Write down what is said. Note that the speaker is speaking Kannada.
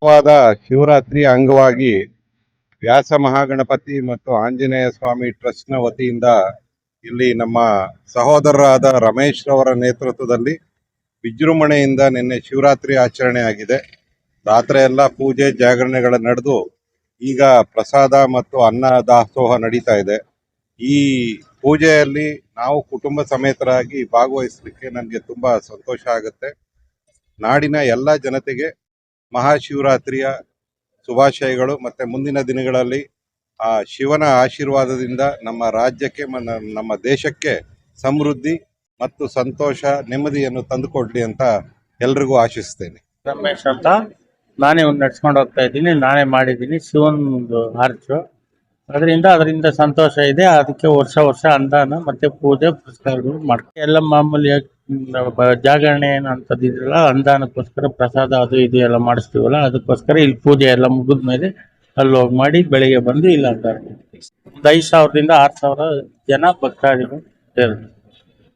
ವಾದ ಶಿವರಾತ್ರಿ ಅಂಗವಾಗಿ ವ್ಯಾಸ ಮಹಾಗಣಪತಿ ಮತ್ತು ಆಂಜನೇಯ ಸ್ವಾಮಿ ಟ್ರಸ್ಟ್ನ ವತಿಯಿಂದ ಇಲ್ಲಿ ನಮ್ಮ ಸಹೋದರರಾದ ರಮೇಶ್ ರವರ ನೇತೃತ್ವದಲ್ಲಿ ವಿಜೃಂಭಣೆಯಿಂದ ನಿನ್ನೆ ಶಿವರಾತ್ರಿ ಆಚರಣೆ ಆಗಿದೆ. ರಾತ್ರಿ ಎಲ್ಲ ಪೂಜೆ ಜಾಗರಣೆಗಳ ನಡೆದು ಈಗ ಪ್ರಸಾದ ಮತ್ತು ಅನ್ನ ದಾಸೋಹ ನಡೀತಾ ಇದೆ. ಈ ಪೂಜೆಯಲ್ಲಿ ನಾವು ಕುಟುಂಬ ಸಮೇತರಾಗಿ ಭಾಗವಹಿಸಲಿಕ್ಕೆ ನನಗೆ ತುಂಬಾ ಸಂತೋಷ ಆಗುತ್ತೆ. ನಾಡಿನ ಎಲ್ಲ ಜನತೆಗೆ ಮಹಾಶಿವರಾತ್ರಿಯ ಶುಭಾಶಯಗಳು. ಮತ್ತೆ ಮುಂದಿನ ದಿನಗಳಲ್ಲಿ ಆ ಶಿವನ ಆಶೀರ್ವಾದದಿಂದ ನಮ್ಮ ರಾಜ್ಯಕ್ಕೆ ನಮ್ಮ ದೇಶಕ್ಕೆ ಸಮೃದ್ಧಿ ಮತ್ತು ಸಂತೋಷ ನೆಮ್ಮದಿಯನ್ನು ತಂದುಕೊಡ್ಲಿ ಅಂತ ಎಲ್ರಿಗೂ ಆಶಿಸ್ತೇನೆ. ರಮೇಶ್ ಅಂತ ನಾನೇ ಒಂದು ನಡ್ಸ್ಕೊಂಡು ಹೋಗ್ತಾ ಇದ್ದೀನಿ, ನಾನೇ ಮಾಡಿದ್ದೀನಿ ಶಿವನೊಂದು ಆರ್ಚು. ಅದರಿಂದ ಸಂತೋಷ ಇದೆ. ಅದಕ್ಕೆ ವರ್ಷ ಅನುದಾನ ಮತ್ತೆ ಪೂಜೆ ಪುರಸ್ಕಾರಗಳು ಮಾಡ್ತೀವಿ. ಎಲ್ಲ ಮಾಮೂಲಿ ಜಾಗರಣೆ ಏನಂತದಿದ್ರಲ್ಲ, ಅನುದಾನಕ್ಕೋಸ್ಕರ ಪ್ರಸಾದ ಅದು ಇದು ಎಲ್ಲ ಮಾಡಿಸ್ತೀವಲ್ಲ, ಅದಕ್ಕೋಸ್ಕರ ಇಲ್ಲಿ ಪೂಜೆ ಎಲ್ಲ ಮುಗಿದ್ಮೇಲೆ ಅಲ್ಲಿ ಹೋಗಿ ಮಾಡಿ ಬೆಳಿಗ್ಗೆ ಬಂದು ಇಲ್ಲ ಅಂತ 5,000ದಿಂದ 6,000 ಜನ ಭಕ್ತಾದಿಗಳು ಸೇರಿದ್ರು.